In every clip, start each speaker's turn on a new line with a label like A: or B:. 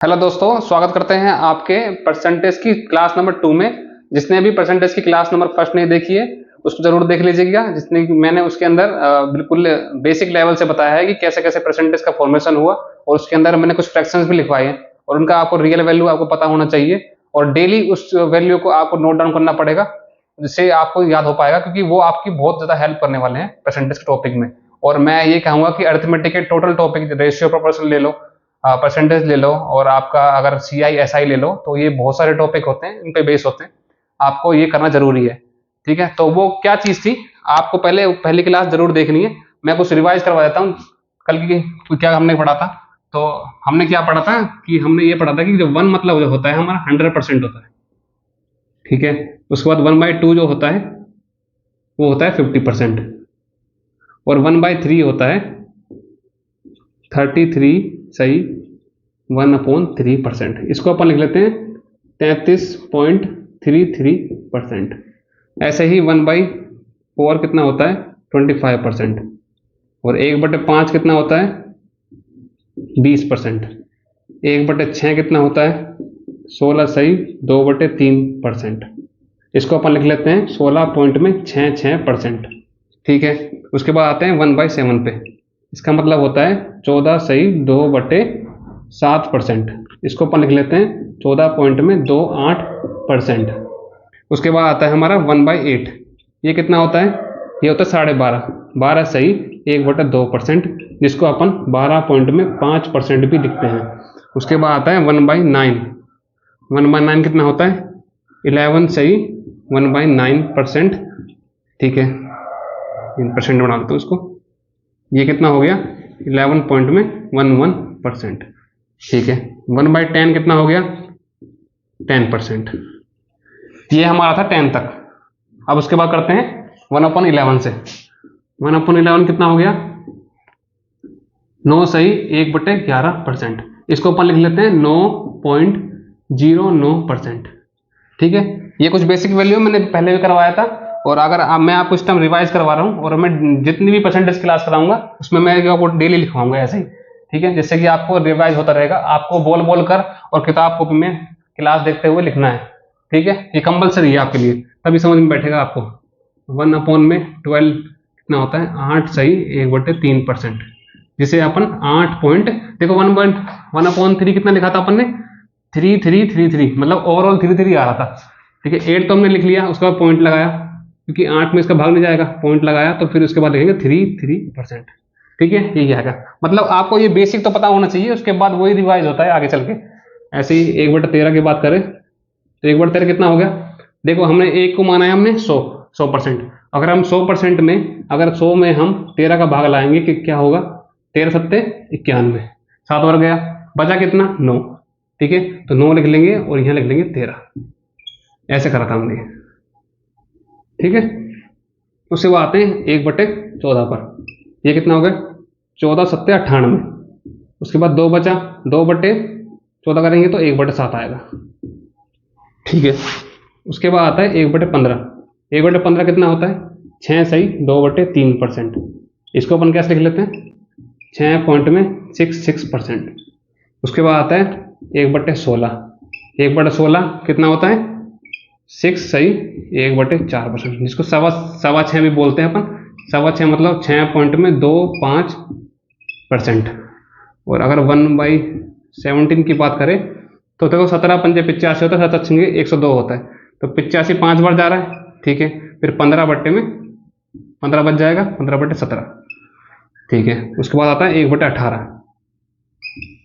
A: Hello दोस्तों, स्वागत करते हैं आपके परसेंटेज की क्लास नंबर 2 में। जिसने भी परसेंटेज की क्लास नंबर फर्स्ट नहीं देखी है उसको जरूर देख लीजिएगा। जिसने मैंने उसके अंदर बिल्कुल बेसिक लेवल से बताया है कि कैसे कैसे परसेंटेज का फॉर्मेशन हुआ, और उसके अंदर मैंने कुछ फ्रैक्शंस भी लिखवाए हैं और उनका आपको रियल वैल्यू आपको पता होना चाहिए, और डेली उस वैल्यू को आपको नोट डाउन करना पड़ेगा, जिससे आपको याद हो पाएगा, क्योंकि वो आपकी बहुत ज्यादा हेल्प करने वाले हैं परसेंटेज के टॉपिक में। और मैं ये कहूंगा कि अरिथमेटिक के टोटल टॉपिक, रेशियो प्रोपोर्शन ले लो, परसेंटेज ले लो, और आपका अगर सीआई एसआई ले लो, तो ये बहुत सारे टॉपिक होते हैं, इन पे बेस होते हैं। आपको ये करना जरूरी है, ठीक है। तो वो क्या चीज थी, आपको पहले पहली क्लास जरूर देखनी है। मैं कुछ रिवाइज करवा देता हूँ। कल की क्या हमने पढ़ा था, तो हमने क्या पढ़ा था कि हमने ये पढ़ा था कि जो 1 मतलब जो होता है हमारा 100% होता है, ठीक है। उसके बाद 1/2 जो होता है वो होता है 50%, और 1/3 होता है 33 सही 1/3%। इसको अपन लिख लेते हैं 33.33%। ऐसे ही 1/4 कितना होता है 25%, और 1/5 कितना होता है 20%। 1/6 कितना होता है 16 सही 2/3%। इसको अपन लिख लेते हैं 16.66%, ठीक है। उसके बाद आते हैं 1/7 पे। इसका मतलब होता है 14 सही 2/7%। इसको अपन लिख लेते हैं 14.28%। उसके बाद आता है हमारा 1/8। ये कितना होता है, ये होता है 12.5, 12 सही 1/2%, जिसको अपन 12.5% भी लिखते हैं। उसके बाद आता है 1/9। 1/9 कितना होता है 11 सही 1/9%, ठीक है। परसेंट बना देता हूँ इसको। ये कितना हो गया 11.11%, ठीक है। 1/10 कितना हो गया 10%। ये हमारा था 10 तक। अब उसके बाद करते हैं 1/11 से। 1/11 कितना हो गया 9 सही 1/11%। इसको अपन लिख लेते हैं 9.09%, ठीक है। ये कुछ बेसिक वैल्यू मैंने पहले भी करवाया था, और अगर मैं आपको इस टाइम रिवाइज करवा रहा हूँ, और मैं जितनी भी परसेंटेज क्लास कराऊंगा उसमें मैं आपको डेली लिखवाऊंगा ऐसे ही, ठीक है, जिससे कि आपको रिवाइज होता रहेगा। आपको बोल बोल कर और किताब कॉपी में क्लास देखते हुए लिखना है, ठीक है। ये कंपलसरी है आपके लिए, तभी समझ में बैठेगा आपको। 1/12 कितना होता है 8 सही 1/3%, जिसे अपन 8 पॉइंट देखो 1/3 कितना लिखा था अपन ने 3333, मतलब ओवरऑल 33 आ रहा था, ठीक है। 8 तो हमने लिख लिया, उसके बाद पॉइंट लगाया, क्योंकि 8 में इसका भाग नहीं जाएगा, पॉइंट लगाया, तो फिर उसके बाद लिखेंगे 33%, ठीक है। ये आएगा। मतलब आपको ये बेसिक तो पता होना चाहिए, उसके बाद वही रिवाइज होता है आगे चल के। ऐसे ही 1/13 की बात करें तो 1/13 कितना हो गया, देखो हमने 1 को माना है हमने 100%। अगर हम 100% में, अगर 100 में हम 13 का भाग लाएंगे कि क्या होगा 13 सत्ते 91, 7 और गया, बचा कितना 9, ठीक है। तो 9 लिख लेंगे और यहाँ लिख लेंगे 13। ऐसे करा था हमने, ठीक है। उससे वो आते हैं 1/14 पर। ये कितना हो गया 14 सत्ते 98। उसके बाद 2 बचा, 2/14 करेंगे तो 1/7 आएगा, ठीक है। उसके बाद आता है 1/15। 1/15 कितना होता है 6 सही 2/3%। इसको अपन कैसे लिख लेते हैं 6.66%। उसके बाद आता है 1/16। 1/16 कितना होता है 6 सही 1/4%, जिसको सवा छः भी बोलते हैं अपन। 6.25 मतलब 6.25%। और अगर 1/17 की बात करें तो देखो 17 पंजे 85 होता है, 7 छंगे 102 होता है, तो 85 5 बार जा रहा है, ठीक है। फिर 15 बच जाएगा 15/17, ठीक है। उसके बाद आता है 1/18।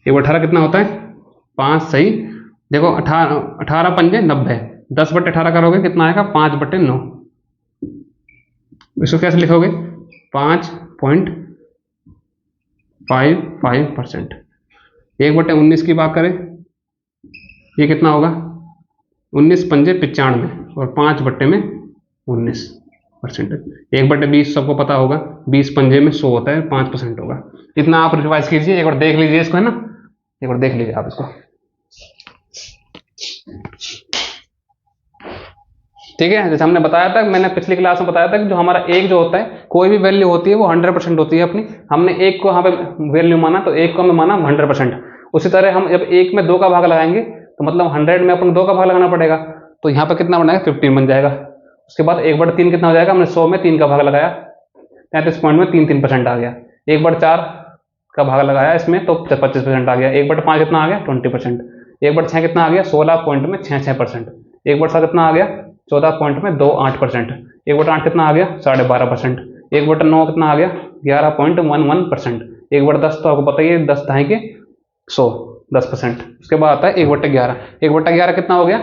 A: 1/18 कितना होता है 5 सही देखो 18 पंजे 90, 10/18 करोगे कितना आएगा 5/9। इसको कैसे लिखोगे 5.55%। 1/19 की बात करें ये कितना होगा 19 पंजे 95, और 5/19%। 1/20 सबको पता होगा, 20 पंजे में 100 होता है, 5% होगा। इतना आप रिवाइज कीजिए, एक बार देख लीजिए इसको, है ना, एक बार देख लीजिए आप इसको, ठीक है। जैसे हमने बताया था, मैंने पिछली क्लास में बताया था कि जो हमारा एक जो होता है, कोई भी वैल्यू होती है वो 100% होती है अपनी। हमने एक को यहाँ पे वैल्यू माना, तो एक को हमने माना 100%। उसी तरह हम जब 1 में 2 का भाग लगाएंगे तो मतलब 100 में अपन 2 का भाग लगाना पड़ेगा, तो यहाँ पर कितना बनेगा 15 बन जाएगा। उसके बाद 1/3 कितना हो जाएगा, हमने 100 में 3 का भाग लगाया 33 पॉइंट में 3% आ गया। 1/4 का भाग लगाया इसमें तो 25% आ गया। 1/5 कितना आ गया 20%। 1/6 कितना आ गया 16 पॉइंट में 6% 1/7 कितना आ गया 14 पॉइंट में 28%। 1/8 कितना आ गया 12.5%। 1/9 कितना आ गया 11.11%। 1/10 तो आपको पता ही है 10 दहाई के 100 10%। उसके बाद आता है 1/11। 1/11 कितना हो गया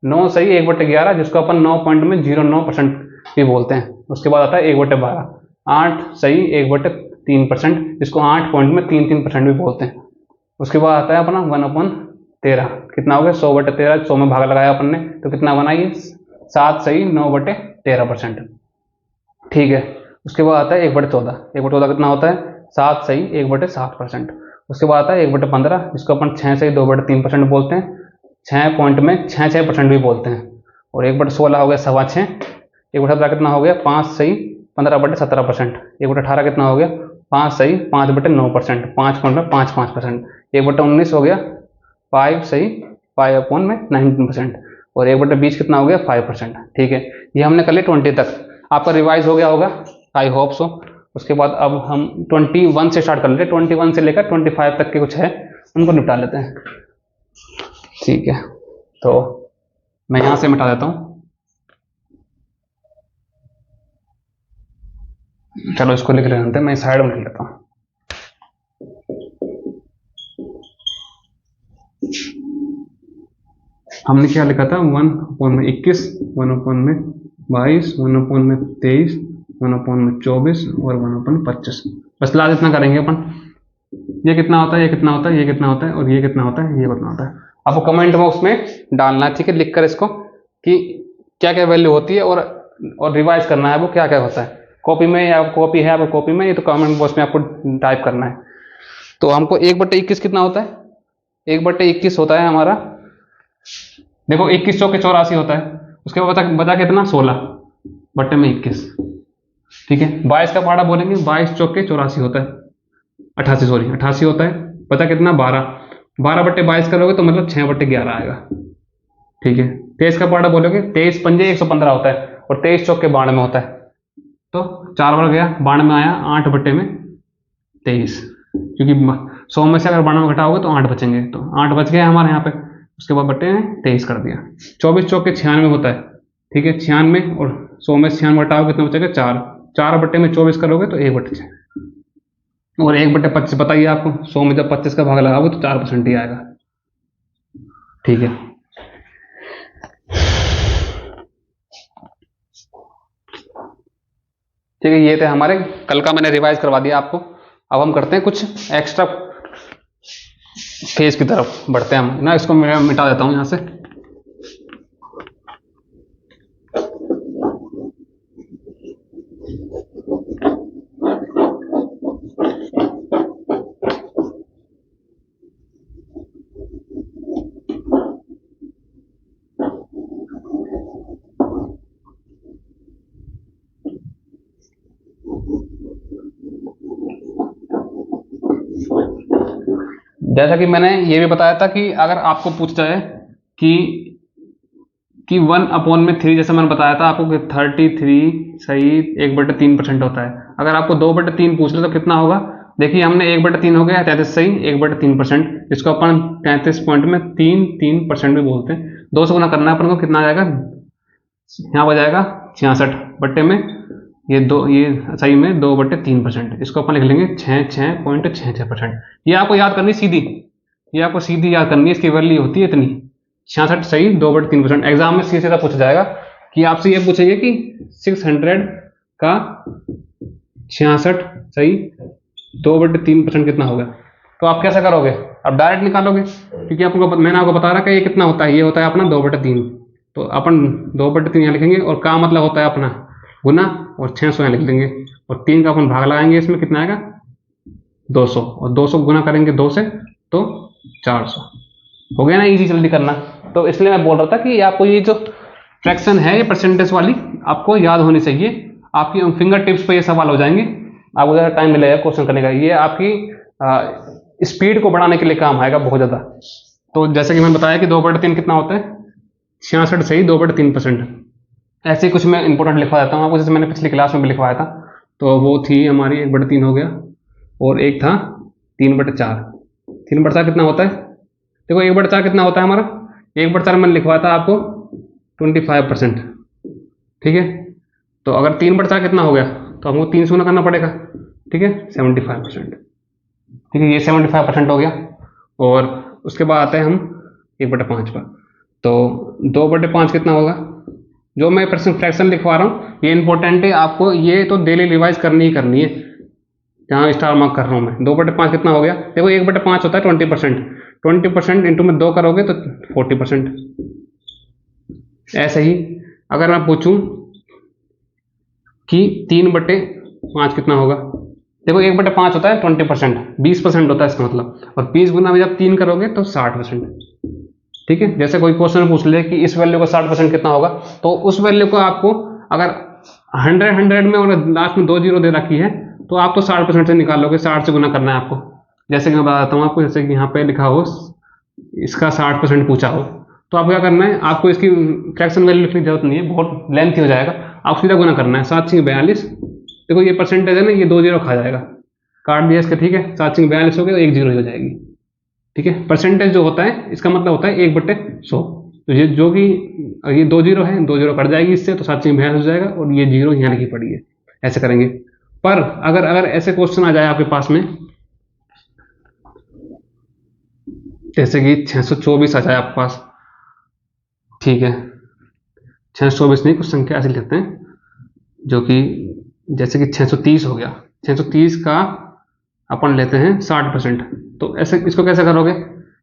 A: 9 सही 1/11 जिसको अपन 9.09% भी बोलते हैं। उसके बाद आता है 1/12 8 सही 1/3% जिसको 8.33% भी बोलते हैं। उसके बाद आता है अपना 1/13 कितना हो गया 100/13 100 में भाग लगाया अपन ने तो कितना बना ये 7 सही 9/13%। ठीक है। उसके बाद आता है 1/14 1/14 कितना होता है 7 सही 1/7%। उसके बाद आता है 1/15 जिसको अपन 6 सही 2/3% बोलते हैं 6 पॉइंट में 6% भी बोलते हैं। और 1/16 हो गया 6.25। 1/17 कितना हो गया 5 सही 15/17%। 1/18 कितना हो गया 5 सही 5/9% 5 पॉइंट में 5%। 1/19 हो गया 5 सही 5/19%। और 1/20 कितना हो गया 5%। ठीक है, ये हमने कर लिया 20 तक। आपका रिवाइज हो गया होगा, आई होप सो। उसके बाद अब हम 21 से स्टार्ट कर लेते हैं। 21 से लेकर 25 तक के कुछ है उनको निपटा लेते हैं। ठीक है, तो मैं यहां से मिटा देता हूं। चलो इसको लिख लेते हैं, मैं साइड में लिख लेता हूं। हमने क्या लिखा था 1/21 1/22 1/23 1/24 और 1/25। बस लास्ट इतना करेंगे अपन। ये कितना होता है ये कितना होता है ये कितना होता है और ये कितना होता है ये कितना होता है। आपको कमेंट बॉक्स में डालना है, ठीक है, लिखकर इसको कि क्या क्या वैल्यू होती है और रिवाइज करना है वो क्या क्या होता है। कॉपी में या कॉपी है आपको कॉपी में, ये तो कमेंट बॉक्स में आपको टाइप करना है। तो हमको 1/21 कितना होता है 1/21 होता है हमारा, देखो 21 चौके 84 होता है। उसके बाद बचा कितना 16/21। ठीक है, 22 का पहाड़ा बोलेंगे 22 चौके 84 होता है 88 होता है। बचा कितना 12/22 करोगे तो मतलब 6/11 आएगा। ठीक है, 23 का पहाड़ा बोलोगे 23 पंजे 115 होता है और 23 चौके 92 होता है। तो 4 बार गया 92 आया 8/23 क्योंकि 100 में से अगर 92 घटाओगे तो 8 बचेंगे, तो 8 बच गए हमारे यहाँ पे। उसके बाद बट्टे में 23 कर दिया। 24 चौके 96 होता है। ठीक है, 96 और 100 में से 96 घटाओगे कितना बचेगा 4। 4/24 करोगे तो 1/6 और 1/25 बताइए आपको 100 में जब 25 का भाग लगाओगे तो 4% ही आएगा। ठीक है, ठीक है, ये थे हमारे कल का, मैंने रिवाइज करवा दिया आपको। अब हम करते हैं कुछ एक्स्ट्रा फेज की तरफ बढ़ते हैं हम ना। इसको मैं मिटा देता हूं यहां से। जैसा कि मैंने ये भी बताया था कि अगर आपको पूछ जाए कि 1/3 जैसे मैंने बताया था आपको कि 33 सही 1/3% होता है। अगर आपको 2/3 पूछ ले तो कितना होगा, देखिए हमने 1/3 हो गया 33 सही 1/3%, जिसको अपन 33 पॉइंट में 3% भी बोलते हैं। 2 से गुना करना है अपन को, कितना आ जाएगा यहाँ पर जाएगा 66 बट्टे में ये सही में 2/3%। इसको अपन लिख लेंगे 66.66%। ये आपको याद करनी सीधी, ये आपको सीधी याद करनी है, इसकी वैल्यू होती है इतनी 66 सही 2/3%। एग्जाम में सीधा पूछा जाएगा कि आपसे ये पूछेंगे कि 600 का 66 सही 2/3% कितना होगा, तो आप कैसे करोगे, आप डायरेक्ट निकालोगे क्योंकि आपको मैंने आपको बता रहा कि ये कितना होता है, ये होता है अपना 2/3। तो अपन 2/3 यहाँ लिखेंगे और का मतलब होता है अपना गुना और 600 यहाँ लिख देंगे और 3 का अपन भाग लगाएंगे, इसमें कितना आएगा 200 और 200 गुना करेंगे 2 से तो 400 हो गया ना। इजी जल्दी करना, तो इसलिए मैं बोल रहा था कि आपको ये जो फ्रैक्शन है ये परसेंटेज वाली आपको याद होनी चाहिए। आपकी फिंगर टिप्स पे ये सवाल हो जाएंगे, आपको ज़्यादा टाइम मिलेगा क्वेश्चन करने का। ये आपकी स्पीड को बढ़ाने के लिए काम आएगा बहुत ज़्यादा। तो जैसे कि मैंने बताया कि 2/3 कितना होता है, 66 सही 2/3%। ऐसे ही कुछ मैं इंपॉर्टेंट लिखवा देता हूँ आपको, जैसे मैंने पिछली क्लास में भी लिखवाया था। तो वो थी हमारी 1/3 हो गया, और एक था 3/4। 3/4 कितना होता है, देखो 1/4 कितना होता है हमारा, 1/4 मैंने लिखवाया था आपको 25%। ठीक है, तो अगर 3/4 कितना हो गया तो हमको 3 से गुना करना पड़ेगा। ठीक है, 75%। ठीक है, ये 75% हो गया। और उसके बाद आते हैं हम 1/5 पर। तो 2/5 कितना होगा, जो मैं फ्रैक्शन लिखवा रहा हूँ ये इंपॉर्टेंट है, आपको ये तो डेली रिवाइज करनी ही करनी है, जहाँ स्टार मार्क कर रहा हूँ मैं। 2/5 कितना हो गया, देखो 1/5 होता है 20%, 20% इंटू में 2 करोगे तो 40%। ऐसे ही अगर मैं पूछूं कि 3/5 कितना होगा, देखो 1/5 होता है 20%, 20% होता है इसका मतलब, और 20 गुना में जब 3 करोगे तो 60%। ठीक है, जैसे कोई क्वेश्चन पूछ ले कि इस वैल्यू का 60% कितना होगा, तो उस वैल्यू को आपको अगर 100 में और लास्ट में 2 जीरो दे रखी है तो आप तो 60% से निकालोगे, 60 से गुना करना है आपको। जैसे कि मैं बताता हूँ आपको, जैसे कि यहाँ पे लिखा हो इसका 60% पूछा हो, तो आप क्या करना है, आपको इसकी फ्रैक्शन वैल्यू लिखने की जरूरत नहीं है, बहुत लेंथी हो जाएगा, आप सीधा गुना करना है। 7×42, देखो ये परसेंटेज है ना, ये 2 जीरो खा जाएगा, काट दिया इसका। ठीक है, 7×42 हो गया तो 1 जीरो हो जाएगी। ठीक है, परसेंटेज जो होता है इसका मतलब होता है 1/100। तो ये जो कि ये 2 जीरो है, 2 जीरो कट जाएगी इससे, तो 7×42 हो जाएगा, और ये जीरो यहाँ लिखी पड़ी है। ऐसे करेंगे। पर अगर ऐसे क्वेश्चन आ जाए आपके पास में, जैसे कि 624 आ जाए आपके पास, ठीक है, 624 नहीं, कुछ संख्या ऐसी लिखते हैं जो कि जैसे कि 630 हो गया, 630 का अपन लेते हैं 60%। तो ऐसे इसको कैसे करोगे,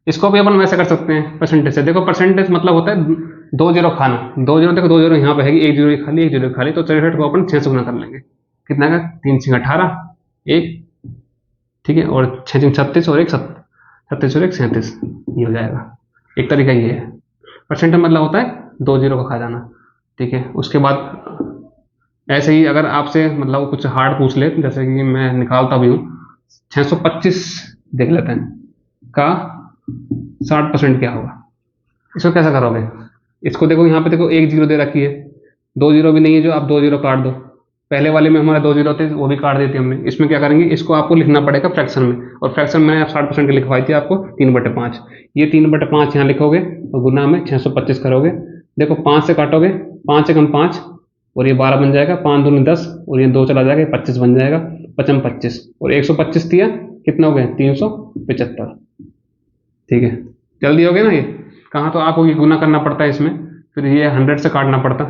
A: इसको भी अपन वैसे कर सकते हैं परसेंटेज से। देखो परसेंटेज मतलब होता है 2 जीरो खाना, 2 जीरो, देखो 2 जीरो यहाँ पे है, 1 जीरो खाली, 1 जीरो खाली, तो 63 को अपन 6 से गुना कर लेंगे। कितना का, 3×18 1, ठीक है, और 6×36 और 1 37 और 1 37, ये हो जाएगा। एक तरीका ये है, परसेंटेज मतलब होता है 2 जीरो को खा जाना। ठीक है, उसके बाद ऐसे ही अगर आपसे मतलब कुछ हार्ड पूछ ले, जैसे कि मैं निकालता भी हूँ, 625 देख लेते हैं का 60% क्या होगा। इसको कैसा करोगे, इसको देखो यहाँ पे देखो 1 जीरो दे रखी है, 2 जीरो भी नहीं है, जो आप 2 जीरो काट दो, पहले वाले में हमारे 2 जीरो थे वो भी काट देते हमने। इसमें क्या करेंगे, इसको आपको लिखना पड़ेगा फ्रैक्शन में, और फ्रैक्शन में 60% की लिखवाई थी आपको 3/5। ये 3/5 यहाँ लिखोगे और गुना में 625 करोगे, देखो 5 से काटोगे, 5 एकम 5, और ये 12 बन जाएगा, 5 दूनी 10, और ये 2 चला जाएगा, 25 बन जाएगा, 55 और 125 दिया, कितना हो गया 375। ठीक है, जल्दी हो गया ना ये। कहाँ तो आपको ये गुना करना पड़ता है इसमें, फिर ये 100 से काटना पड़ता,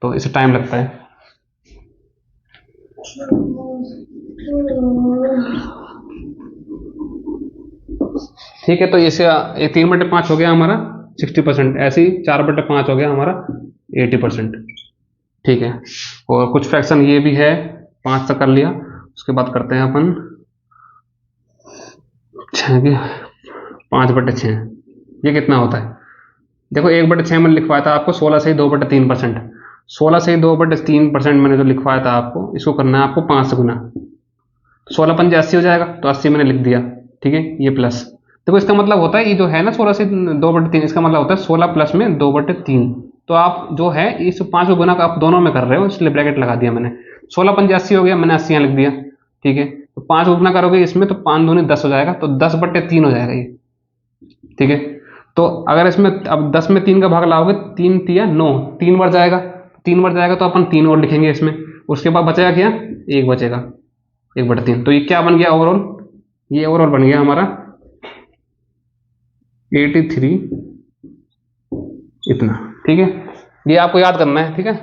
A: तो इसे टाइम लगता है। ठीक है, तो इसे 3/5 हो गया हमारा 60%, ऐसे ही 4/5 हो गया हमारा 80%। ठीक है, और कुछ फ्रैक्शन ये भी है, 5 तक कर लिया। उसके बाद करते हैं अपन 6 के 5/6, ये कितना होता है, देखो 1/6 मैंने लिखवाया था आपको 16 से ही 2/3%, 16 से ही 2/3% मैंने जो लिखवाया था आपको, इसको करना है आपको 5 से गुना, 16 पंजे 80 हो जाएगा, तो 80 मैंने लिख दिया। ठीक है, ये प्लस, देखो इसका मतलब होता है ये जो है ना 16 से 2/3, इसका मतलब होता है 16 प्लस में 2/3। तो आप जो है इस 5 को गुना का आप दोनों में कर रहे हो, इसलिए ब्रैकेट लगा दिया मैंने। 16 पंजे 80 हो गया, मैंने 80 यहाँ लिख दिया। ठीक है, तो 5 को गुना करोगे इसमें, तो 5 दूनी 10 हो जाएगा, तो 10/3 हो जाएगा ये। ठीक है, तो अगर इसमें अब 10 में 3 का भाग लाओगे, 3 तिया 9, 3 बार जाएगा, 3 बार जाएगा तो अपन 3 और लिखेंगे इसमें। उसके बाद बचेगा क्या, 1 बचेगा, 1/3। तो ये क्या बन गया ओवरऑल, ये ओवरऑल बन गया हमारा 83 इतना। ठीक है, ये आपको याद करना है। ठीक है,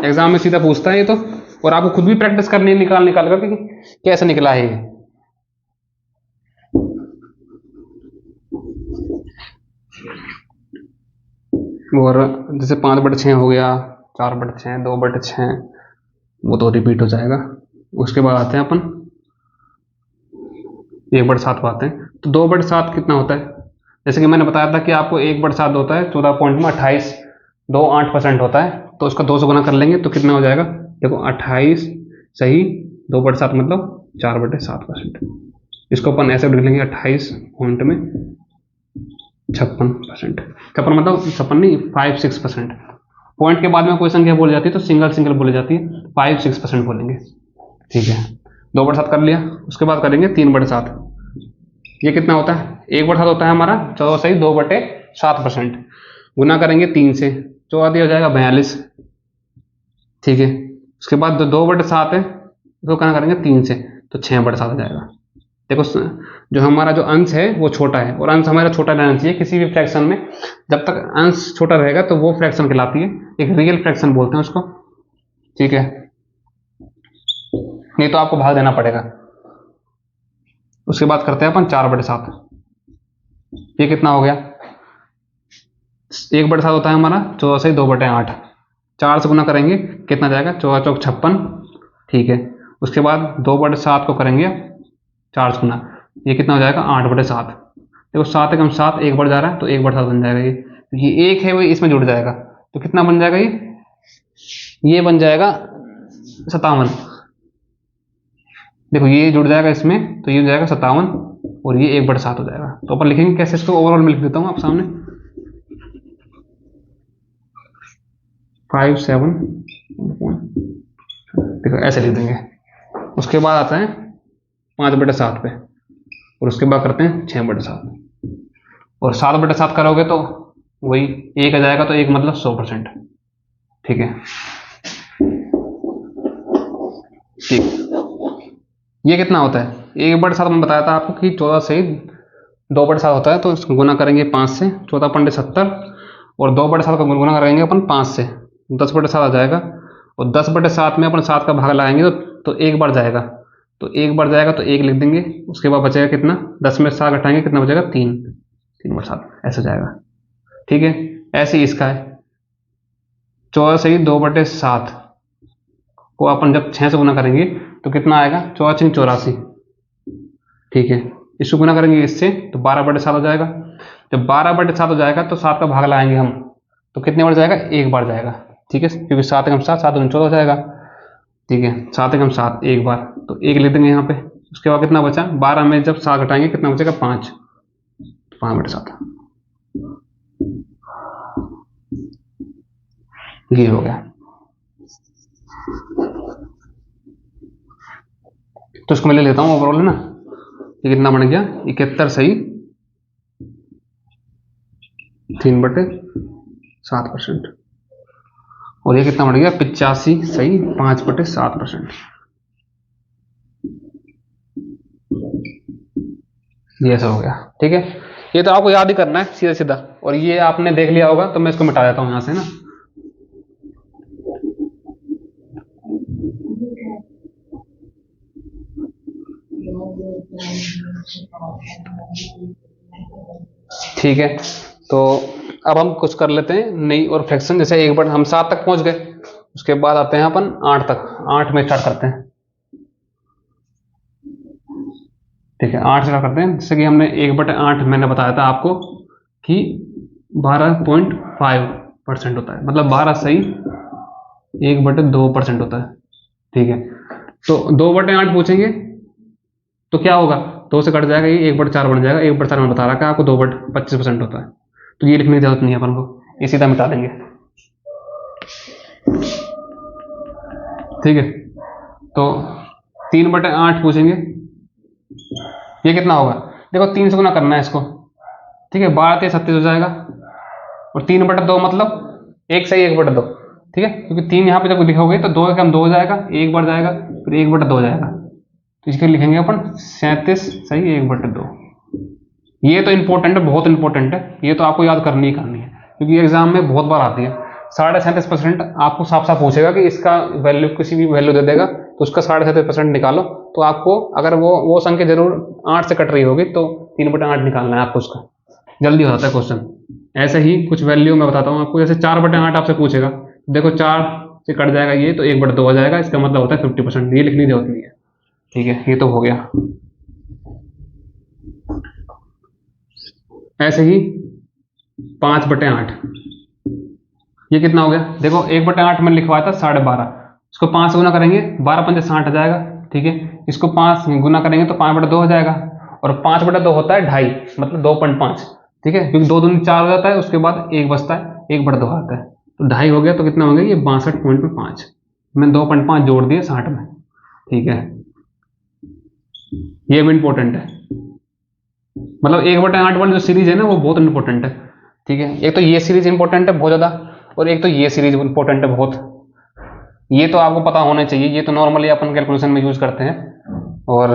A: एग्जाम में सीधा पूछता है ये तो, और आपको खुद भी प्रैक्टिस करनी है निकाल कर कि कैसे निकला है ये। और जैसे 5/6 हो गया, 4/6, 2/6, वो तो रिपीट हो जाएगा। उसके बाद आते हैं अपन 1/7 पाते हैं। तो 2/7 कितना होता है, जैसे कि मैंने बताया था कि आपको 1/7 होता है 14.28, 28% होता है, तो उसका 2 से गुना कर लेंगे तो कितना हो जाएगा, देखो 28 सही 2/7 मतलब 4/7%। इसको अपन ऐसे लिख लेंगे 28 पॉइंट में 56%। 56 मतलब 56 नहीं, 56%। पॉइंट के बाद में कोई संख्या बोली जाती है तो सिंगल सिंगल बोली जाती है, 5-6% बोलेंगे। ठीक है, 2/7 कर लिया। उसके बाद करेंगे 3/7। ये कितना होता है, 1/7 होता है हमारा, चलो सही 2/7%। गुना करेंगे 3 से, 14 हो जाएगा 42। ठीक है, उसके बाद 2/7 है, उसको क्या करेंगे 3 से, तो 6/7 हो जाएगा। देखो जो हमारा जो अंश है वो छोटा है, और अंश हमारा छोटा रहना चाहिए किसी भी फ्रैक्शन में। जब तक अंश छोटा रहेगा तो वो फ्रैक्शन कहलाती है, एक रियल फ्रैक्शन बोलते हैं उसको। ठीक है, नहीं तो आपको भाग देना पड़ेगा। उसके बाद करते हैं अपन 4/7। ये कितना हो गया, 1/7 होता है हमारा 14 से 2/8। 4 से गुना करेंगे कितना जाएगा, 14 चौक 56। ठीक है, उसके बाद 2/7 को करेंगे 4 से गुना, ये कितना हो जाएगा 8/7। देखो 7 एकम 7, 1 बढ़ जा रहा है तो 1/7 बन जाएगा। ये 1 है वो इसमें जुड़ जाएगा, तो कितना बन जाएगा, ये बन जाएगा 57। देखो ये जुड़ जाएगा इसमें, तो ये हो जाएगा 57, और ये 1/7 हो जाएगा। तो अपन लिखेंगे कैसे इसको, ओवरऑल में लिख देता हूँ आप सामने, 57। देखो ऐसे लिख देंगे। उसके बाद आता है 5/7 पे, और उसके बाद करते हैं 6/7, और 7/7 करोगे तो वही 1 आ जाएगा, तो 1 मतलब 100%। ठीक है, ठीक। ये कितना होता है, 1/7 में बताया था आपको कि 14 से 2/7 होता है, तो इसको गुना करेंगे 5 से, 14×70, और 2/7 का गुना करेंगे अपन 5 से, 10/7 आ जाएगा। और 10/7 में अपन 7 का भाग लगाएंगे तो 1 बढ़ जाएगा, तो 1 बढ़ जाएगा तो 1 लिख देंगे। उसके बाद बचेगा कितना, 10 में 7 घटाएंगे कितना बचेगा, 3। 3/7 ऐसे जाएगा। ठीक है, ऐसे ही इसका है, 14 से 2/7 को अपन जब 6 से गुना करेंगे तो कितना आएगा, 14×6 = 84। ठीक है, इसको गुना करेंगे इससे तो 12/7 हो जाएगा। जब 12/7 हो जाएगा तो 7 का भाग लगाएंगे हम, तो कितने बढ़ जाएगा, 1 बार जाएगा। ठीक है, क्योंकि 7 एकम 7, 7 दूनी 14 हो जाएगा। ठीक है, 7 एकम 7 1 बार, तो 1 लिख देंगे यहाँ पे। उसके बाद कितना बचा, 12 में जब 7 घटाएंगे कितना बचेगा, 5। 5/7 ये हो गया। तो इसको मैं ले लेता हूँ ओवरऑल, है ना। ये कितना बन गया, 71 सही 3/7%, और ये कितना बढ़ गया, 85 सही 5/7%। ये ऐसा हो गया। ठीक है, ये तो आपको याद ही करना है सीधा सीधा, और ये आपने देख लिया होगा, तो मैं इसको मिटा देता हूँ यहाँ से ना। ठीक है, तो अब हम कुछ कर लेते हैं नई और फ्रैक्शन। जैसे एक बार हम 7 तक पहुंच गए, उसके बाद आते हैं अपन 8 तक। 8 में स्टार्ट करते हैं। ठीक है, 8 से स्टार्ट करते हैं। जैसे कि हमने 1/8 मैंने बताया था आपको कि 12.5% होता है, मतलब 12 सही 1/2% होता है। ठीक है, तो 2/8 पूछेंगे तो क्या होगा, 2 से कट जाएगा, ये 1/4 बन जाएगा। 1/4 में बता रहा है आपको 2/25% होता है, तो ये लिखने की जरूरत नहीं है अपन को, ये सीधा मिटा देंगे। ठीक है, तो 3/8 पूछेंगे, ये कितना होगा, देखो 3 से गुना करना है इसको। ठीक है, 12 36 हो जाएगा, और 3/2 मतलब 1 सही 1/2। ठीक है, क्योंकि 3 यहाँ पे जब लिखोगे तो 2 का कम 2 हो जाएगा, 1 बढ़ जाएगा, फिर 1/2 हो जाएगा, तो इसके लिखेंगे अपन 37 सही 1/2। ये तो इंपॉर्टेंट है, बहुत इंपॉर्टेंट है, ये तो आपको याद करनी ही करनी है, क्योंकि एग्जाम में बहुत बार आती है। 37.5% आपको साफ साफ पूछेगा कि इसका वैल्यू, किसी भी वैल्यू दे देगा तो उसका 37.5% निकालो। तो आपको अगर वो संख्या जरूर 8 से कट रही होगी तो 3/8 निकालना है आपको, उसका जल्दी हो जाता है क्वेश्चन। ऐसे ही कुछ वैल्यू मैं बताता हूँ आपको, जैसे 4/8 आपसे पूछेगा, देखो 4 से कट जाएगा ये, तो 1/2 हो जाएगा, इसका मतलब होता है 50%। ये लिखने की जरूरत नहीं है। ठीक है, ये तो हो गया। ऐसे ही 5/8, ये कितना हो गया, देखो 1/8 में लिखवाया था 12.5, इसको 5 से गुना करेंगे, 12×5 = 60 आ जाएगा। ठीक है, इसको 5 गुना करेंगे तो 5/2 हो जाएगा, और 5/2 होता है 2.5, मतलब 2.5, ठीक है, क्योंकि 2 दूनी 4 हो जाता है, उसके बाद 1 बचता है, 1/2 आता है, तो 2.5 हो गया, तो कितना हो गया ये 62.5, मैंने 2.5 जोड़ दिए 60 में, ठीक है। ये भी इंपॉर्टेंट है, मतलब 1/8 वाली जो सीरीज है ना वो बहुत इंपॉर्टेंट है, ठीक है। एक तो ये सीरीज इंपॉर्टेंट है बहुत ज़्यादा, और एक तो ये सीरीज इंपॉर्टेंट है बहुत, ये तो आपको पता होना चाहिए, ये तो नॉर्मली अपन कैलकुलेशन में यूज करते हैं, और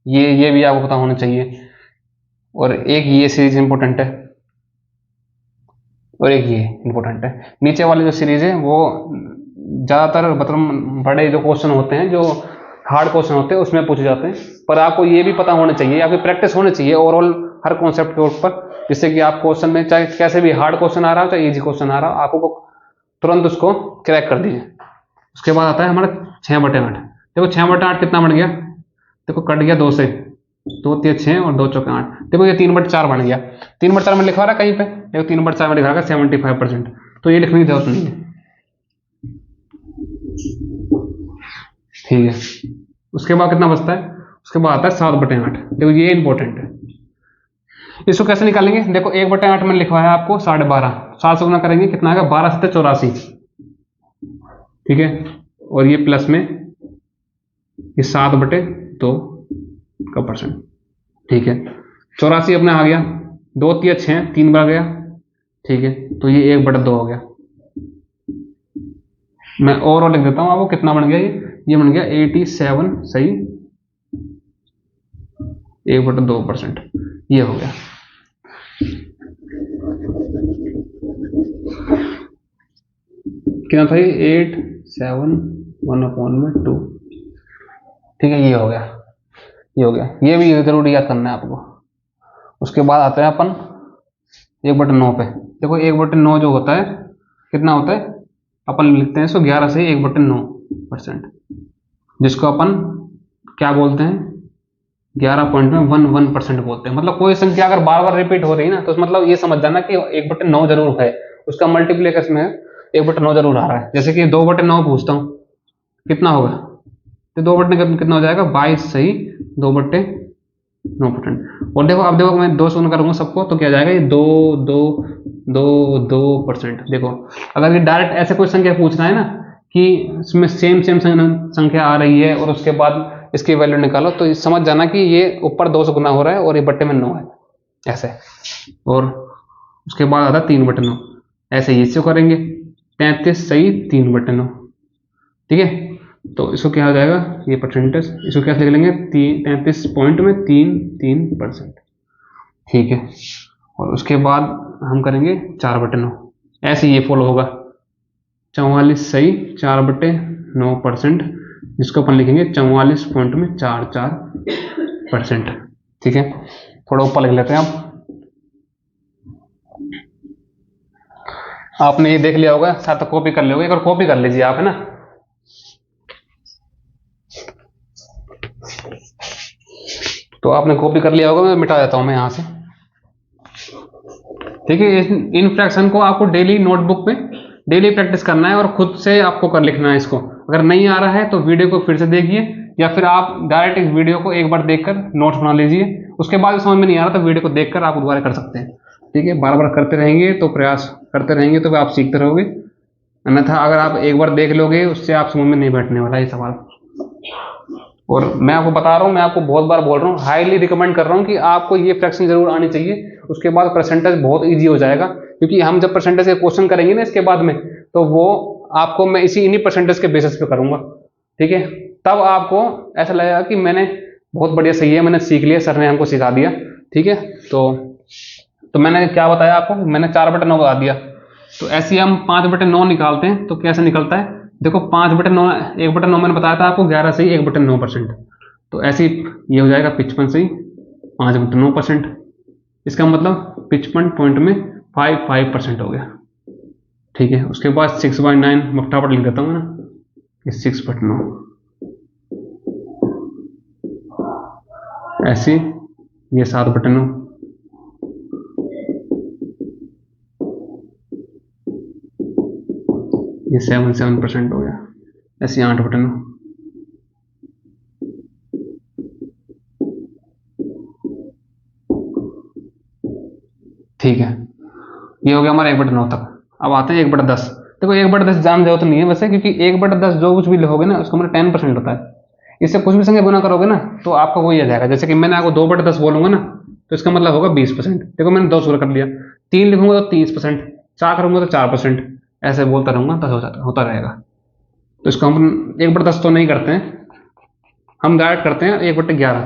A: ये भी आपको पता होना चाहिए, और एक ये सीरीज इंपॉर्टेंट है, और एक ये इंपॉर्टेंट है। नीचे वाली जो सीरीज है वो ज़्यादातर मतलब बड़े जो क्वेश्चन होते हैं, जो हार्ड क्वेश्चन होते हैं उसमें पूछे जाते हैं, पर आपको ये भी पता होना चाहिए, आपकी प्रैक्टिस होनी चाहिए ओवरऑल हर कॉन्सेप्ट के ऊपर, जिससे कि आप क्वेश्चन में चाहे कैसे भी हार्ड क्वेश्चन आ रहा हो चाहे इजी क्वेश्चन आ रहा हो, आपको तुरंत उसको क्रैक कर दीजिए। उसके बाद आता है हमारा 6/8। देखो 6/8 कितना बन गया, देखो कट गया 2 से, 2 3 6 और 2 चौके 8, देखो ये 3/4 बन गया। 3/4 में लिखवा रहा कहीं पे, देखो 3/4 में लिखा रहा 75%, तो ये लिखने की जरूरत नहीं है, ठीक है। उसके बाद कितना बचता है, उसके बाद आता है 7/8, देखो ये इंपॉर्टेंट है। इसको कैसे निकालेंगे, देखो 1/8 में लिखवा है आपको 12.5, 7 से गुना करेंगे कितना आएगा 12 7 84, ठीक है, और ये प्लस में ये 7/2 का परसेंट, ठीक है। 84 अपने आ गया, 2 3 6 3 बार गया, ठीक है, तो ये 1/2 हो गया। मैं ओवरऑल लिख देता हूं आपको कितना बन गया, ये बन गया 87 सही 1/2%, ये हो गया। कितना था ये 871/2, ठीक है, ये हो गया, ये हो गया, ये भी जरूरी याद करना है आपको। उसके बाद आते हैं अपन 1/9 पे, देखो 1/9 जो होता है कितना होता है, अपन लिखते हैं इसको 11 से 1/9%, जिसको अपन क्या बोलते हैं 11.11% बोलते हैं। मतलब कोई संख्या अगर बार बार रिपीट हो रही है ना, तो मतलब ये समझ जाना कि 1/9 जरूर है, उसका मल्टीप्लीकेशन में 1/9 जरूर आ रहा है। जैसे कि 2/9 पूछता हूँ कितना होगा, तो 2/9 कितना हो जाएगा 22 सही 2/9%। और देखो अब देखो मैं 2 से गुना करूंगा सबको तो क्या जाएगा ये 2%। देखो अगर ये डायरेक्ट ऐसे कोई संख्या पूछना है ना कि इसमें सेम संख्या आ रही है और उसके बाद इसकी वैल्यू निकालो, तो समझ जाना कि ये ऊपर 2 से गुना हो रहा है और ये बट्टे में 9 है ऐसे। और उसके बाद आता 3/9, ऐसे ही इससे करेंगे 33 सही 3/9, ठीक है। तो इसको क्या हो जाएगा ये परसेंटेज, इसको कैसे लिख लेंगे 33 पॉइंट में 3%, ठीक है। और उसके बाद हम करेंगे 4/9, ऐसे ये फॉलो होगा 44 सही 4/9%, जिसको अपन लिखेंगे 44.44%, ठीक है। थोड़ा ऊपर लिख लेते हैं आप, आपने ये देख लिया होगा साथ कॉपी कर लिया होगा, एक बार कॉपी कर लीजिए आप, है ना। तो आपने कॉपी कर लिया होगा, मैं मिटा देता हूं मैं यहां से, ठीक है। इन फ्रैक्शन को आपको डेली नोटबुक पे डेली प्रैक्टिस करना है और खुद से आपको कर लिखना है इसको। अगर नहीं आ रहा है तो वीडियो को फिर से देखिए, या फिर आप डायरेक्ट इस वीडियो को एक बार देखकर नोट्स बना लीजिए, उसके बाद समझ में नहीं आ रहा तो वीडियो को देखकर आप दोबारा कर सकते हैं, ठीक है। बार बार करते रहेंगे तो प्रयास करते रहेंगे तो आप सीखते रहोगे, अन्यथा अगर आप एक बार देख लोगे उससे आप समझ में नहीं बैठने वाला ये सवाल। और मैं आपको बता रहा हूँ, मैं आपको बहुत बार बोल रहा हूँ, हाईली रिकमेंड कर रहा हूँ कि आपको ये फ्रैक्शन जरूर आनी चाहिए, उसके बाद परसेंटेज बहुत इजी हो जाएगा। क्योंकि हम जब परसेंटेज के क्वेश्चन करेंगे ना इसके बाद में, तो वो आपको मैं इन्हीं परसेंटेज के बेसिस पे करूंगा, ठीक है। तब आपको ऐसा लगेगा कि मैंने बहुत बढ़िया सही है, मैंने सीख लिया, सर ने हमको सिखा दिया, ठीक है। तो मैंने क्या बताया आपको, मैंने 4/9 बता दिया। तो ऐसे ही हम 5/9 निकालते हैं तो कैसे निकलता है, देखो 5/9 1/9 मैंने बताया था आपको 11 से 1/9%, तो ऐसे ये हो जाएगा 55 से 5/9%। इसका मतलब 55 पॉइंट में 55% हो गया, ठीक है। उसके बाद 6/9 मैं फटाफट लिख देता हूँ ना, 6/9 ऐसे, ये 7/9, ये 7% हो गया, ऐसे 8/9, ठीक है, ये हो गया हमारा 1/9 तक। अब आते हैं 1/10। देखो 1/10 जान जरूरत नहीं है वैसे, क्योंकि 1/10 जो कुछ भी लिखोगे ना उसका मतलब 10% होता है। इससे कुछ भी संख्या गुना करोगे ना तो आपका वही आ जाएगा। जैसे कि मैंने आपको 2/10 बोलूंगा ना तो इसका मतलब होगा 20%। देखो मैंने 2 शुरू कर लिया, 3 लिखूंगा तो 30%, 4 करूंगा तो 4%, ऐसे बोलता रहूंगा तो होता रहेगा। तो इसको हम 1/10 तो नहीं करते हैं, हम डायरेक्ट करते हैं 1/11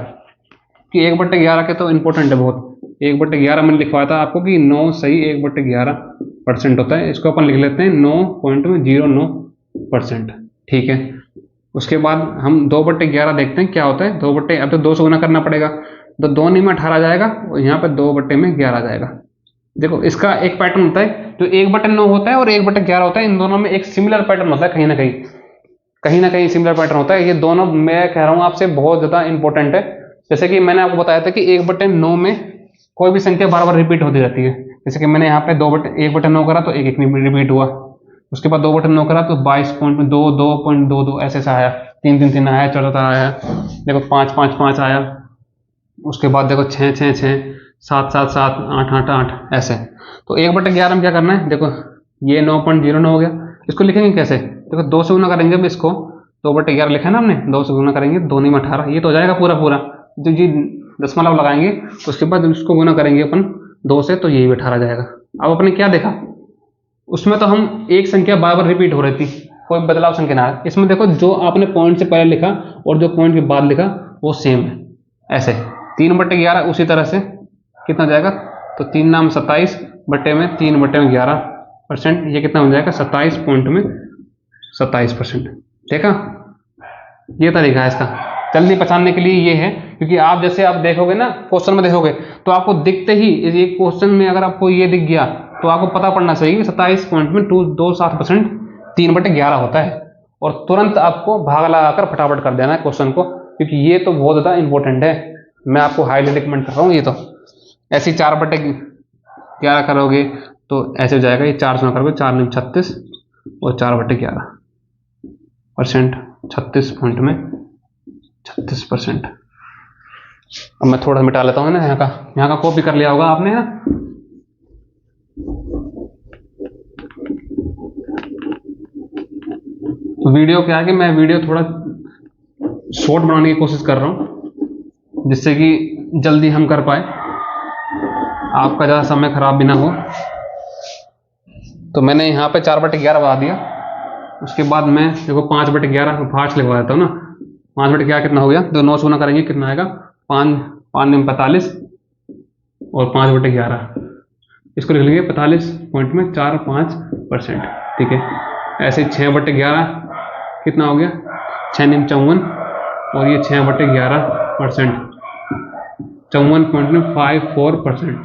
A: कि 1/11 के तो इंपॉर्टेंट है बहुत। 1/11 मैंने लिखवाया था आपको कि 9 सही 1/11% होता है। इसको अपन लिख लेते हैं 9.09%। ठीक है, उसके बाद हम 2/11 देखते हैं क्या होता है। अब तो 2 से गुना करना पड़ेगा, तो 2 में 18 जाएगा और यहाँ पे 2/11 जाएगा। देखो इसका एक पैटर्न होता है जो 1/9 होता है और 1/11 होता है, इन दोनों में एक सिमिलर पैटर्न होता है, कहीं ना कहीं सिमिलर पैटर्न होता है। ये दोनों मैं कह रहा हूँ आपसे बहुत ज्यादा इंपॉर्टेंट है। जैसे कि मैंने आपको बताया था कि 1/9 में कोई भी संख्या बार बार रिपीट होती रहती है। जैसे कि मैंने यहाँ पे 1/9 करा तो 1 रिपीट हुआ, उसके बाद 2/9 करा तो 22.2 2.22 ऐसे आया, 3 3 3 आया, 14 आया, देखो 5 5 5 आया, उसके बाद देखो 6 6 6 7 7 7 8 8 8 ऐसे। तो 1/11 में क्या करना है, देखो ये 9.09 हो गया। इसको लिखेंगे कैसे, देखो 2 से गुना करेंगे, अब इसको 2/11 लिखा है ना हमने, 2 से गुना करेंगे 2 में 18, ये तो हो जाएगा पूरा पूरा। तो जी दशमलव लगाएंगे तो उसके बाद इसको गुना करेंगे अपन 2 से तो ये भी 18 जाएगा। अब अपने क्या देखा, उसमें तो हम एक संख्या बार बार रिपीट हो रही थी, कोई बदलाव संख्या ना है। इसमें देखो जो आपने पॉइंट से पहले लिखा और जो पॉइंट के बाद लिखा वो सेम है। ऐसे 3/11 उसी तरह से कितना जाएगा, तो 3 नाम 27 बट्टे में 3/11%, ये कितना हो जाएगा 27%। देखा, ये तरीका है इसका जल्दी पहचानने के लिए। ये है क्योंकि आप जैसे आप देखोगे ना क्वेश्चन में देखोगे तो आपको दिखते ही ये क्वेश्चन में अगर आपको ये दिख गया तो आपको पता पड़ना चाहिए कि 27.27% 3/11 होता है, और तुरंत आपको भाग लगाकर फटाफट कर देना है क्वेश्चन को, क्योंकि ये तो बहुत ज़्यादा इंपॉर्टेंट है। मैं आपको हाईली रिकमेंड कर रहा हूँ। ये तो ऐसे 4/11 करोगे तो ऐसे हो जाएगा, ये 4 से करोगे 4 9 36 और 4/11%, 36%। अब मैं थोड़ा मिटा लेता हूँ ना, यहाँ का कॉपी कर लिया होगा आपने ना। तो वीडियो क्या है कि मैं वीडियो थोड़ा शॉर्ट बनाने की कोशिश कर रहा हूँ जिससे कि जल्दी हम कर पाए, आपका ज़्यादा समय खराब भी ना हो। तो मैंने यहाँ पे 4/11 बता दिया। उसके बाद मैं देखो 5/11 फास्ट लिखवा देता हूँ ना। 5/11 कितना हो गया, तो 9 से गुना करेंगे कितना आएगा, 5 5 में 45 और 5/11 इसको लिख लेंगे 45.45%। ठीक है, ऐसे 6/11 कितना हो गया, 6 9 54 और ये 6/11%, 54.54%।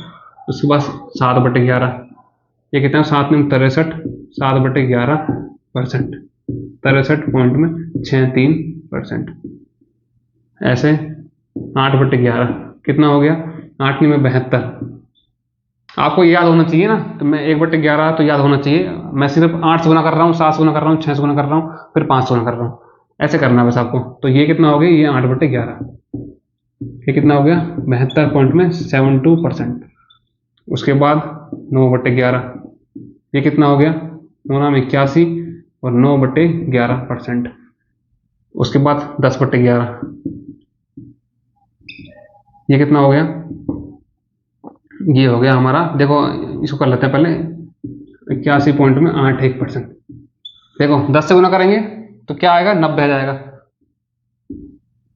A: उसके बाद 7/11 ये कितना है, 7 9 63 7/11%, 63.63%। ऐसे 8/11 कितना हो गया, 8 9 72। आपको याद होना चाहिए ना, तो मैं 1/11 तो याद होना चाहिए। मैं सिर्फ 8 से गुना कर रहा हूँ, 7 से गुना कर रहा हूँ, 6 से गुना कर रहा हूँ, फिर 5 से गुना कर रहा हूँ, ऐसे करना है बस आपको। तो ये कितना हो गया, ये 8/11, ये कितना हो गया 72.72%। उसके बाद 9/11 ये कितना हो गया, 9 9 81 और 9/11%। उसके बाद 10/11 ये कितना हो गया, ये हो गया हमारा, देखो इसको कर लेते हैं पहले, 81.81%। देखो 10 से गुना करेंगे तो क्या आएगा, 90 आ जाएगा,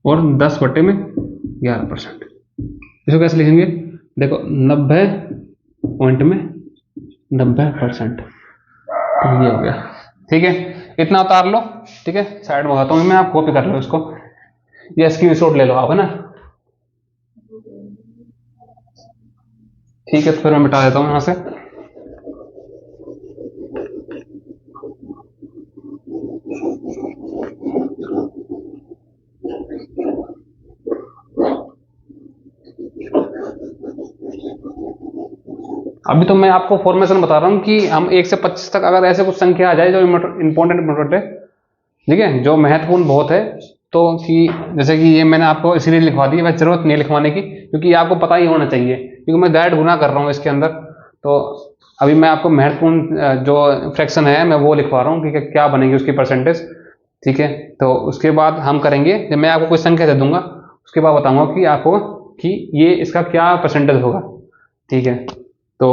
A: और 10/11%। इसको कैसे लिखेंगे, देखो 90%। तो ये हो गया। ठीक है, इतना उतार लो। ठीक है, साइड में होता हूँ मैं, आप कॉपी कर लो इसको, ये स्क्रीनशॉट ले लो आप, है ना। ठीक है, तो फिर मैं मिटा देता हूँ यहाँ से। अभी तो मैं आपको फॉर्मेशन बता रहा हूँ कि हम 1 से 25 तक अगर ऐसे कुछ संख्या आ जाए जो इंपॉर्टेंट है, ठीक है, जो महत्वपूर्ण बहुत है, तो कि जैसे कि ये मैंने आपको इसीलिए लिखवा दी, वैसे जरूरत नहीं लिखवाने की, क्योंकि आपको पता ही होना चाहिए, क्योंकि मैं डायरेक्ट गुना कर रहा हूँ इसके अंदर। तो अभी मैं आपको महत्वपूर्ण जो फ्रैक्शन है मैं वो लिखवा रहा हूँ कि क्या बनेगी उसकी परसेंटेज, ठीक है। तो उसके बाद हम करेंगे, जब मैं आपको कोई संख्या दे दूंगा उसके बाद बताऊंगा कि आपको कि ये इसका क्या परसेंटेज होगा, ठीक है। तो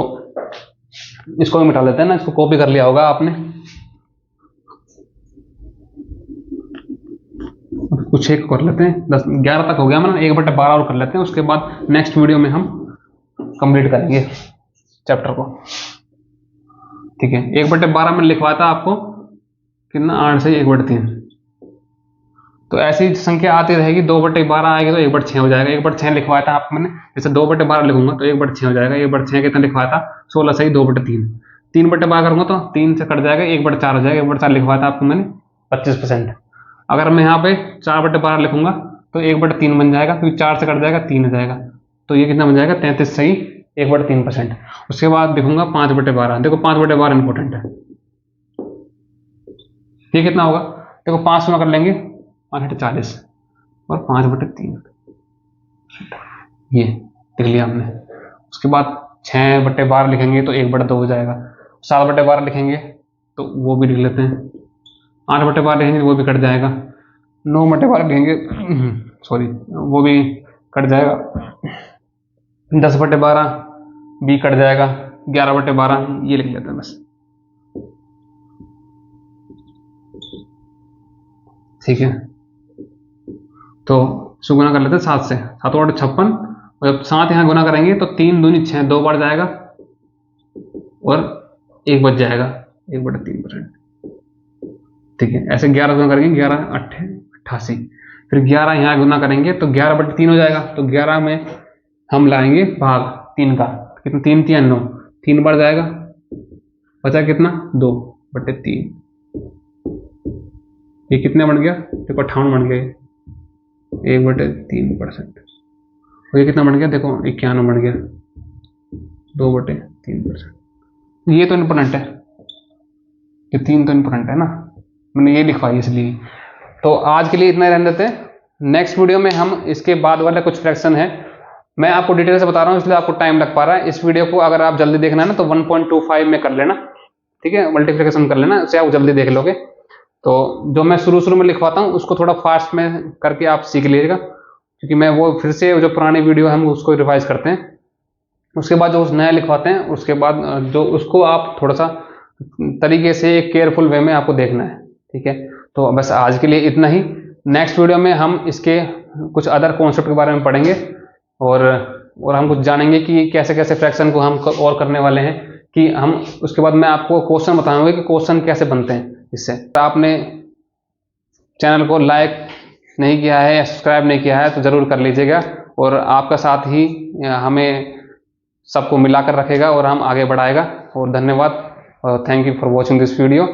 A: इसको भी मिटा देते हैं ना, इसको कॉपी कर लिया होगा आपने। कुछ एक कर लेते हैं, 10-11 तक हो गया मैंने, 1/12 और कर लेते हैं, उसके बाद नेक्स्ट वीडियो में हम कंप्लीट करेंगे चैप्टर को, ठीक है। 1/12 में लिखवाया था आपको कितना, 8 से 1/3। तो ऐसी संख्या आती रहेगी, 2/12 आएगी तो 1/6 हो जाएगा। 1/6 लिखवाया था आपको मैंने, जैसे 2/12 लिखूंगा तो 1/6 हो जाएगा। 1/6 कितना लिखवाया था, 16 से ही 2/3। 3/12 करूंगा तो 3 से कट जाएगा, 1/4 हो जाएगा। 1/4 लिखवाया था आपको मैंने 25%। अगर मैं यहाँ पे 4/12 लिखूंगा तो 1/3 बन जाएगा, क्योंकि 4 से कट जाएगा 3 हो जाएगा। तो ये कितना बन जाएगा, 33 सही 1/3%। उसके बाद लिखूंगा 5/12। देखो 5/12 इंपॉर्टेंट है, ये कितना होगा, देखो 5 में कर लेंगे 5 40 और 5/3, ये लिख लिया हमने। उसके बाद 6/12 लिखेंगे तो 1/2 हो जाएगा। 7/12 लिखेंगे तो वो भी लिख लेते हैं। 8/12 लिखेंगे वो भी कट जाएगा। 9/12 लिखेंगे सॉरी वो भी कट जाएगा। 10/12 भी कट जाएगा। 11/12 ये लिख लेते हैं बस, ठीक है। तो इसको गुना कर लेते हैं 7 से, 7 और 56, और जब 7 यहाँ गुना करेंगे तो 3 दूनी 6, 2 बार जाएगा और 1 बच जाएगा, 1/3%, ठीक है। ऐसे 11 गुना करेंगे, 11 8 88, फिर 11 यहाँ गुना करेंगे तो 11/3 हो जाएगा। तो 11 में हम लाएंगे भाग 3 का, कितना, 3 3 9, 3 बार जाएगा, बचा कितना 2/3। ये कितने बन गया, देखो 58 बन गया, 1/3%। ये कितना बन गया, देखो 91 बन गया, 2/3%। ये तो इंपोर्टेंट है, ये 3 तो इंपोर्टेंट है ना, मैंने ये लिखवाई इसलिए। तो आज के लिए इतना रहने देते हैं। नेक्स्ट वीडियो में हम इसके बाद वाले कुछ फ्रैक्शन है, मैं आपको डिटेल से बता रहा हूँ इसलिए आपको टाइम लग पा रहा है। इस वीडियो को अगर आप जल्दी देखना है ना तो 1.25 में कर लेना, ठीक है, मल्टीप्लिकेशन कर लेना, उससे आप जल्दी देख लोगे। तो जो मैं शुरू में लिखवाता हूँ उसको थोड़ा फास्ट में करके आप सीख लीजिएगा, क्योंकि मैं वो फिर से जो पुरानी वीडियो है हम उसको रिवाइज करते हैं। उसके बाद जो उस नया लिखवाते हैं उसके बाद जो उसको आप थोड़ा सा तरीके से एक केयरफुल वे में आपको देखना है, ठीक है। तो बस आज के लिए इतना ही। नेक्स्ट वीडियो में हम इसके कुछ अदर कॉन्सेप्ट के बारे में पढ़ेंगे और हम कुछ जानेंगे कि कैसे कैसे फ्रैक्शन को हम और करने वाले हैं, कि हम उसके बाद मैं आपको क्वेश्चन बताऊंगा कि क्वेश्चन कैसे बनते हैं इससे। आपने चैनल को लाइक नहीं किया है या सब्सक्राइब नहीं किया है तो ज़रूर कर लीजिएगा, और आपका साथ ही हमें सबको मिलाकर रखेगा और हम आगे बढ़ाएगा। और धन्यवाद, thank you for watching this video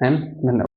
A: and धन्यवाद।